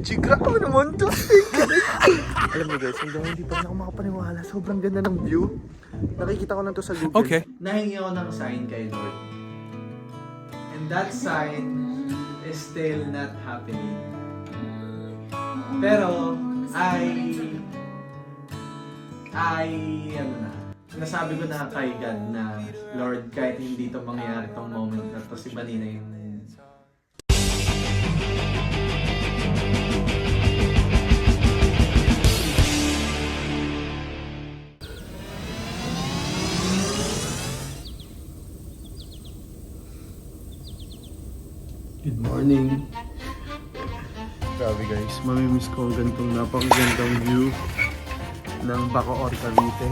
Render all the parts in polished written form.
Grabe naman to. Alam mo guys, hindi pa rin ako makapaniwala. Sobrang ganda ng view. Nakikita ko lang to sa Google. Okay. Nahingi ako ng sign kay Lord. And that sign is still not happening. Pero, nasabi ko na kay God na, Lord, kahit hindi to mangyayari tong moment na to, si Vanina yung Good morning. Grabe guys, mamimiss ko ang ganitong napakagandang view ng Bacoor, Cavite.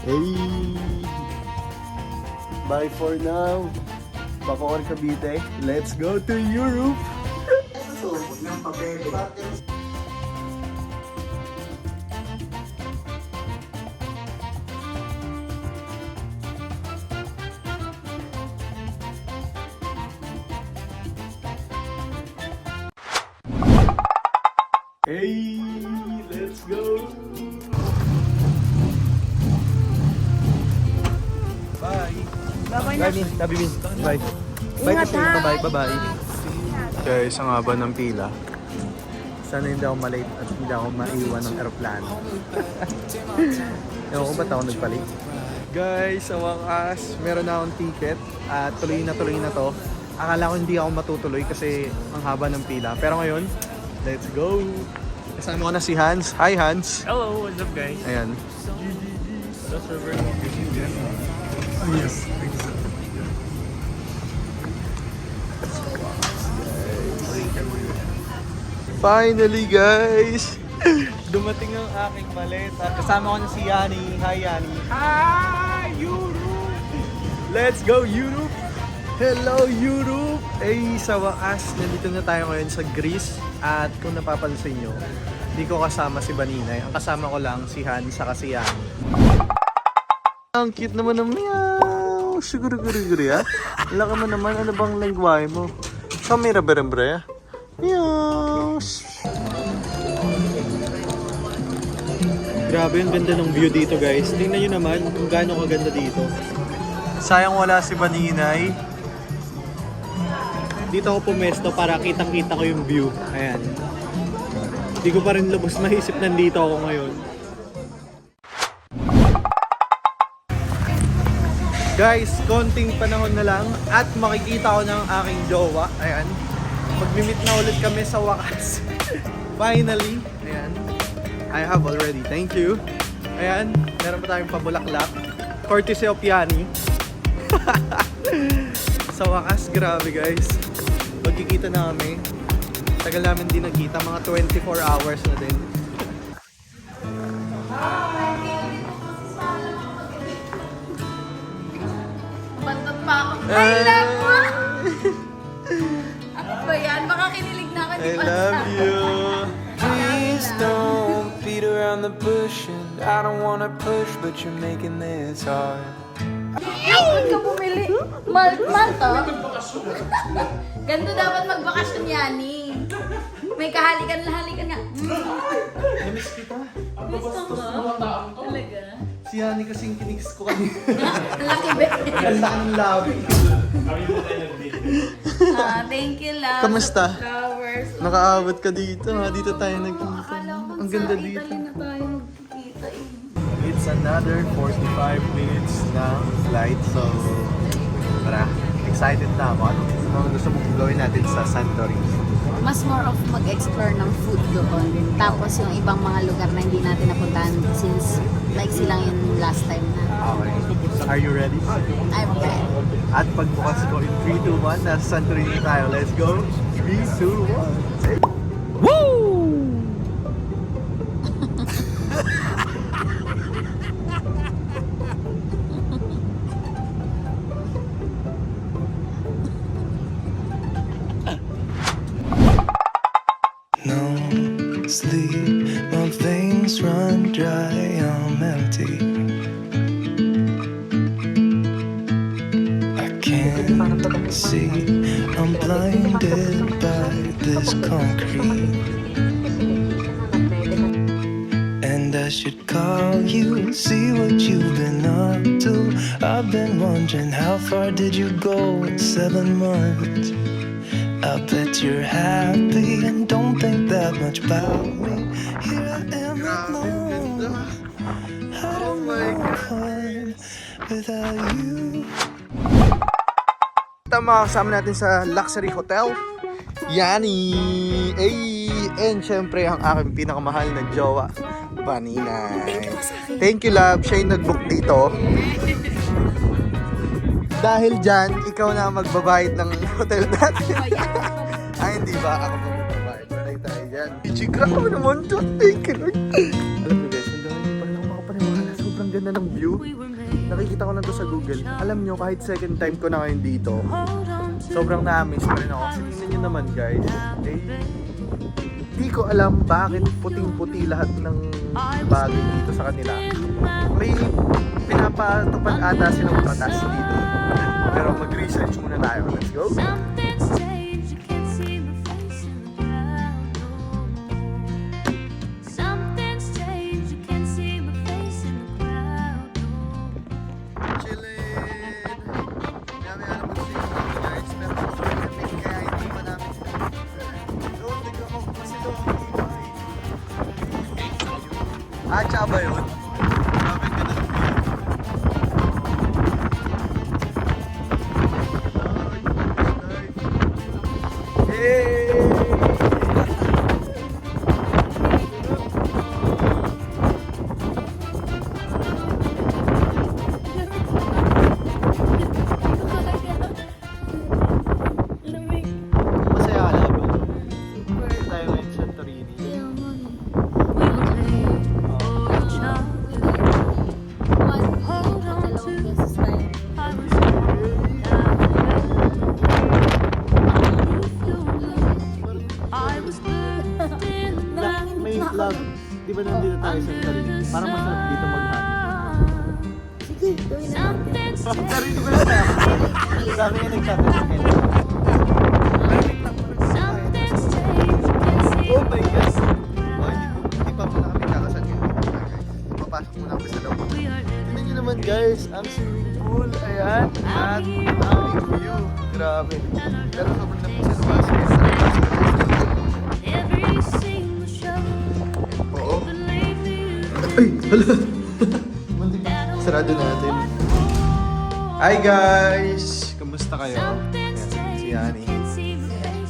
Hey! Bye for now. Bacoor, Cavite. Let's go to Europe! Hey, let's go! Bye! Bye, Min. Bye. Bye kasi. Bye-bye. Bye-bye. Guys, ang haba ng pila. Sana hindi ako malate at hindi ako maiwan ng aeroplano. Ewan ko ba't ako nagpalit? Guys, sa wakas, meron na akong ticket at tuloy na to. Akala ko hindi ako matutuloy kasi ang haba ng pila. Pero ngayon, let's go! Kasama ko na si Hans. Hi, Hans. Hello, what's up guys? Ayan. That's Robert. Oh, yes. Thank you, sir. Finally, guys! Dumating ang aking maleta. Kasama ko na si Yani. Hi, Yani. Hi, Europe! Let's go, Europe! Hello, Europe! Ay, sa wakas, nandito na tayo ngayon sa Greece. At kung napapansin nyo, hindi ko kasama si Baninay. Ang kasama ko lang si Han sa kasi Yani. Ang cute naman ng meow! Siguro-guri-guri ha? Laka mo naman, ano bang lengguwahe mo? Kamera berembre ha? Meow! Grabe, ang ganda ng view dito guys. Tingnan nyo naman kung gaano kaganda dito. Sayang wala si Baninay. Dito ako pumesto para kitang-kita ko yung view. Ayan. Hindi ko pa rin lubos maisip nandito ako ngayon. Guys, konting panahon na lang at makikita ko ng aking jowa. Ayan. Magmi-meet na ulit kami sa wakas. Finally. Ayan. I have already. Thank you. Ayan. Meron pa tayong pabulaklak. Courtesy of Yani. Sa wakas, grabe guys. Magkikita na kami. Tagal namin din nagkita, mga 24 hours na din. Bantot pa ako. I love mo! Ano ba yan? Baka kinilig na ako. I love you. Please don't beat around the bush, and I don't wanna push, but you're making this hard. Ay, ka bumili. Mal to? Ganito dapat magbakasyon Yani. May kahalikan nga. Namiss kita. Gusto ko? Talaga? Si Yani kasing kiniks ko kanina. Ang laki ba? Ang laki ng labi. Thank you, love. Kamusta? Flowers. Nakaabot ka dito ha. Dito tayo nagkita. Akala ko Ang ganda sa dito. Italy na tayo magkikita eh. It's another 45 minutes na flight. So, tara. Excited na ako. Ano mga gusto mong gawin natin sa Santorini? Mas more of mag-explore ng food doon. Tapos yung ibang mga lugar na hindi natin napuntahan since like silang yung last time na. Okay. Are you ready? I'm ready. At pagbukas ko in 3, 2, 1, nasa Santorini tayo. Let's go! 3, 2, 1. Woo! No sleep, my veins run dry, I'm empty. I can't see, I'm blinded by this concrete. And I should call you, see what you've been up to. I've been wondering, how far did you go in 7 months? I bet you're happy and don't think that much about me. Here I am alone. I don't know fun without you. Tama, kasama natin sa luxury hotel. Yani! And syempre, ang aking pinakamahal na jowa, Baninay. Thank you, love. Siya yung nag-book dito. Dahil dyan, ikaw na magbabayad ng hotel natin. Ay, hindi ba? Ako magbabayad. Balay tayo dyan. Grabe naman to. Thank you, Lord. Alam niyo guys, hanggang ngayon pa rin ako makapaniwala. Sobrang ganda ng view. Nakikita ko na to sa Google. Alam nyo, kahit second time ko na ngayon dito, sobrang na-amaze pa rin ako. Kasi tingnan nyo naman guys, hindi ko alam bakit puting-puti lahat ng bagay dito sa kanila. May pinapatupad ata silang batas dito. Pero mag-research muna tayo. Let's go! Something's changed, you can't see my face in the crowd no more. Something's changed, you can't see my face in the crowd no more. Chillin! Kami alam mo si guys, pero kaya hindi pa namin doon, nagkakaw kasi doon tsaka ba yun? Grabe ka ng view. Hey! Masaya ka lang. Tayo ngayon sa Santorini. May vlog. Di ba nandito tayo sa Santorini? Parang masarap dito mag-hang. Santorini ko lang tayo. Sabi nga nagsabi sa akin. Oh my God! Oh, hindi pa pala kami kakasal ngayon. Papasok muna kami sa loob. Tignan nyo naman guys, ang swimming pool. Ayan. At aming view. Grabe. Pero sobrang namin sa labas. Oo. Ay! Hala! Sarado natin. Hi guys! Kamusta kayo? Ayan, si Yani.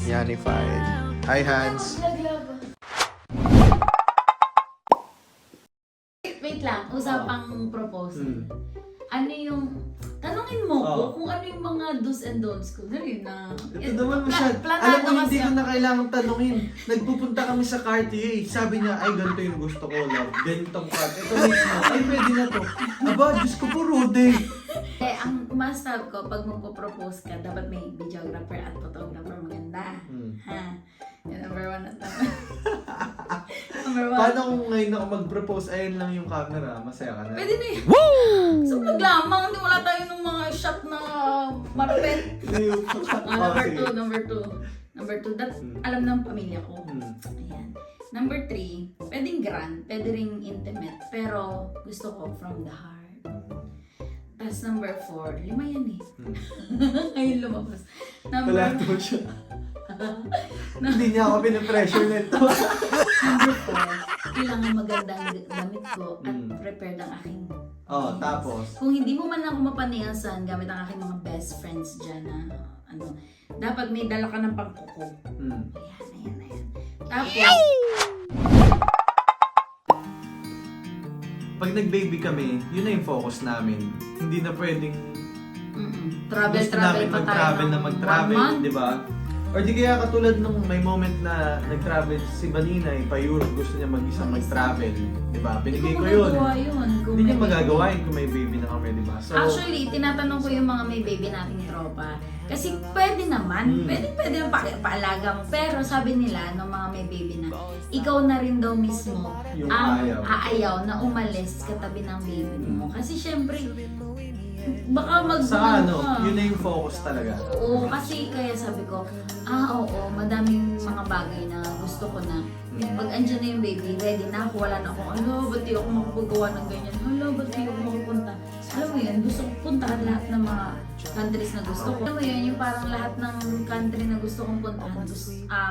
Yani Fine. Hi Hans. Wait lang, usapang proposal. Ano yung... Tanungin mo ko kung ano yung mga do's and don'ts ko. Dali na. Ito naman masyad. Alam mo, hindi ko na kailangang tanungin. Nagpupunta kami sa Cartier. Sabi niya, ay ganito yung gusto ko, love. Ganitong cut. Ito mismo. Ay, pwede na to. Aba, Diyos ko po, Rude. Ang must-have ko, pag magpo-propose ka, dapat may videographer at photographer maganda. Ha? Yung number one at number one. Paano kung ngayon ako mag-propose, ayun lang yung camera, masaya ka na? Pwede na eh. Woo! So, lamang, hindi wala tayo ng mga shot na marupet. Number two, that's alam ng pamilya ko. Ayan. Number 3, pwedeng grand, pwede ring intimate, pero gusto ko from the heart. Tapos number 4, 5 yan eh. Ngayon lumabas. Wala to siya. Hindi niya ako pinapressure nito. Number 4, kailangan magandang gamit ko at prepared ang aking tapos? Kung hindi mo man ako mapaniyasan gamit ang aking mga best friends dyan na dapat may dala ka ng pangkuko. Ayan. Tapos, pag nag-baby kami, yun na yung focus namin. Hindi na pwedeng gusto namin mag-travel na mag-travel, di ba? Or di kaya katulad nung may moment na nag-travel si Baninay pa Europe, gusto niya mag-isa mag-travel, di ba? Binigay ko yun. Hindi niya magagawa yun kung may baby na kami, di ba? So, actually, tinatanong ko yung mga may baby nating tropa. Kasi pwede naman, pwede yung paalaga mo. Pero sabi nila, ng mga may baby na, ikaw na rin daw mismo Yung ang ayaw. aayaw na umalis katabi ng baby mo. Kasi syempre, baka Sa mag-ano ano, ka. yun na yung focus talaga. Oo, kasi kaya sabi ko, oo, madaming mga bagay na gusto ko na. Pag andyan na yung baby, ready na ako, wala na akong, ba't di ako makapagawa ng ganyan? Ba't di ako makapunta? Alam mo yun, gusto ko puntahan lahat ng mga countries na gusto ko. Alam mo yun, yung parang lahat ng country na gusto kong puntahan,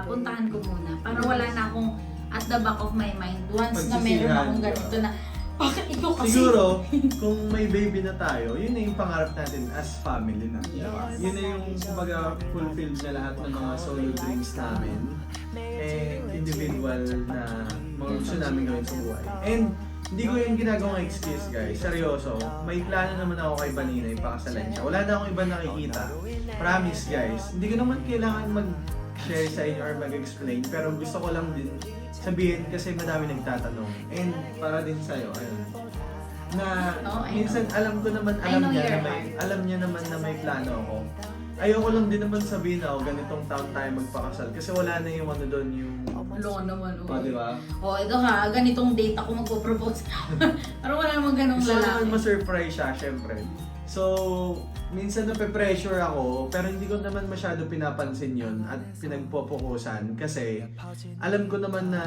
puntahan ko muna. Para wala na akong at the back of my mind. Once na meron Pagsisihan. akong ganito na, bakit ikaw kasi? Siguro, kung may baby na tayo, yun na yung pangarap natin as family na. Yes. Yun na yung kumbaga fulfilled na lahat ng mga solo dreams namin. Individual na mga gusto namin gawin sa buhay. And hindi ko yung ginagawang excuse guys. Seryoso, may plano naman ako kay Vanina, ipakasalan siya. Wala na akong iba nakikita. Promise guys, hindi ko naman kailangan mag-share sa inyo or mag-explain. Pero gusto ko lang din sabihin kasi madami nagtatanong. And para din sa'yo, ayun. Na I minsan alam ko naman, I know your alam niya naman na may plano ako. Ayoko lang din naman sabihin na ganitong taon tayo magpakasal. Kasi wala na yung ano doon, yung... Wala naman. di ba? Ito ha, ganitong date ako magpo-propose. Parang wala naman ganong Gusto ko naman lalaki. ma-surprise siya, syempre. So, minsan nape-pressure ako, pero hindi ko naman masyado pinapansin yun at pinagpopokusan kasi alam ko naman na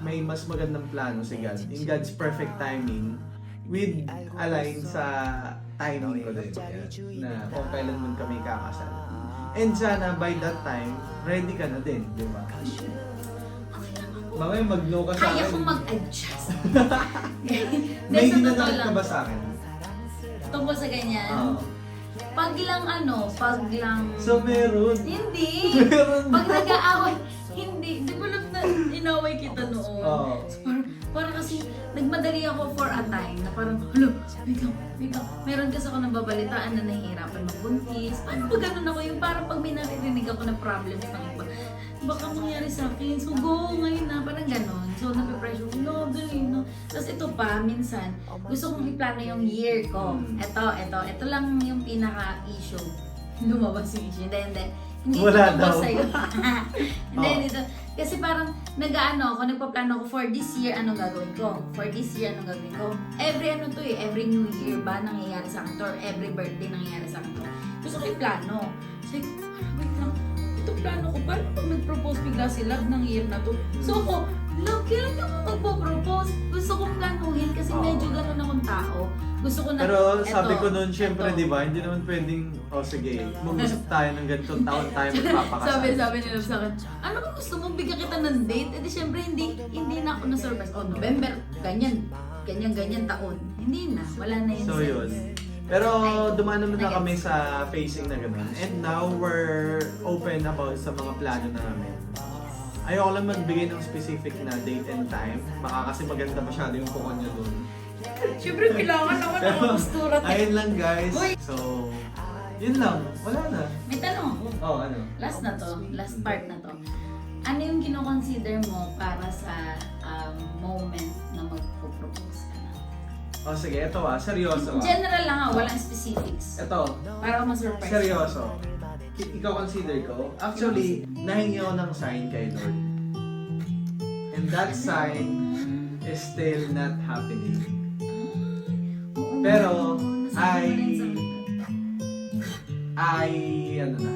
may mas magandang plano si God. In God's perfect timing, with align sa timing ko din. Na kung kailan man kami kakasal. And sana by that time, ready ka na din, di ba? Mamaya mag-no ka sa Kaya akin. kong mag-adjust. May Sa totoo ginagalit lang. ka ba sa akin? Tungkol sa ganyan. Oo. Pag lang... So meron. Hindi! Meron Pag daw. nag-aaway, hindi. Di ba lang na inaway kita noon? Oo. So, parang kasi nagmadali ako for a time na parang, wait lang. Meron kasi ako nababalitaan na nahihirapan magbuntis. Paano ba ganun ako? Yung parang pag may naririnig ako na problems ng iba, baka mangyari sa akin. So go ngayon na, parang ganon. So nape-pressure ko, dali no. Tapos ito pa, minsan, gusto kong iplano yung year ko. Ito lang yung pinaka-issue. Lumabas yung issue. Hindi Wala ito daw. sa'yo. Hindi, Oh. dito. Kasi parang nagpaplano ako for this year, anong gagawin ko? For this year, anong gagawin ko? Every New Year ba nangyayari sa akin to? Or every birthday nangyayari sa akin to? Gusto ko i-plano. So, wait lang. Itong plano ko, paano pag nag-propose bigla si Love ng year na to? So ako, Love, kailan ka magpo-propose? Gusto kong planuhin kasi medyo ganun akong tao. Gusto ko na, Pero sabi ko noon, syempre, eto. di ba, hindi naman pwedeng, sige, mag-usap tayo ng ganitong taon tayo magpapakasal. Sabi ni Love sa akin, ano ba gusto mo? Bigyan kita ng date? Eh di syempre, hindi na ako na-surprise. November, ganyan taon. Hindi na, wala na yun. So yun. Pero dumaan naman na kami sa facing na gano'n. And now, we're open about sa mga plano namin. Ayoko lang magbigay ng specific na date and time. Baka kasi maganda masyado yung kuha niya doon. Syempre, kailangan naman Pero, ako postura. ayun lang guys. Uy. So, yun lang. Wala na. May tanong ako. Oh, ano? Last na to, last part na to. Ano yung kino-consider mo para sa moment na magpo-propose ka na? Oh, sige. Ito seryoso General lang walang specifics. Ito, Para ma-surprise. seryoso. Ikaw consider ko. Actually, nahingi ako ng sign kay Lord. And that sign is still not happening. Oo, Pero, nasabi mo na yun sa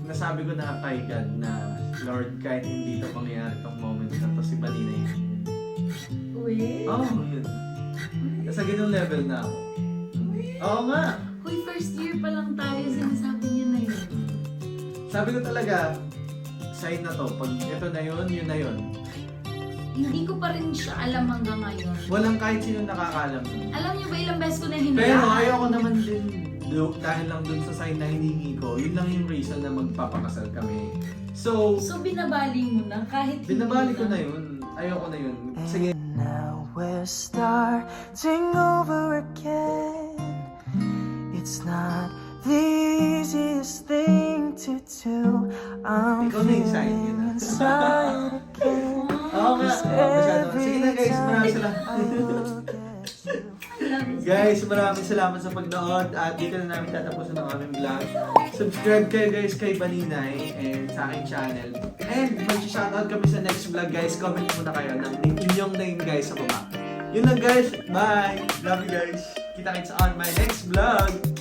nasabi ko na kay God na, Lord, kahit hindi ito mangyayari itong moment na to, si Vanina yun. Uy. Yun. Nasa ganung level na ako. Oo nga. Uy, first year pa lang tayo, sinasabi niya na yun. Sabi ko talaga, sign na to. Pag ito na yun, yun na yun. Hindi ko pa rin siya alam hanggang ngayon. Walang kahit sino nakakaalam. Alam niyo ba ilang beses ko na hinulaan? Pero ayoko naman din dahil lang dun sa sign na hiningi ko, yun lang yung reason na magpapakasal kami. So, So binabali mo na kahit hindi binabali ko na yun. Ayoko na yun. Sige. Now we're starting over again. It's not the easiest thing to do. I'm Ikaw na yung sign, yun na. inside again. Oo nga. Masyado. Sige na guys, maraming salamat. Guys, maraming salamat sa pagnood at dito na namin tatapusin ang aming vlog. Subscribe kayo guys kay Baninay and sa aking channel. And mag-shoutout kami sa next vlog guys. Comment muna kayo ng inyong name guys sa baba. Yun lang guys. Bye! Love you guys! Kita-kits on my next vlog.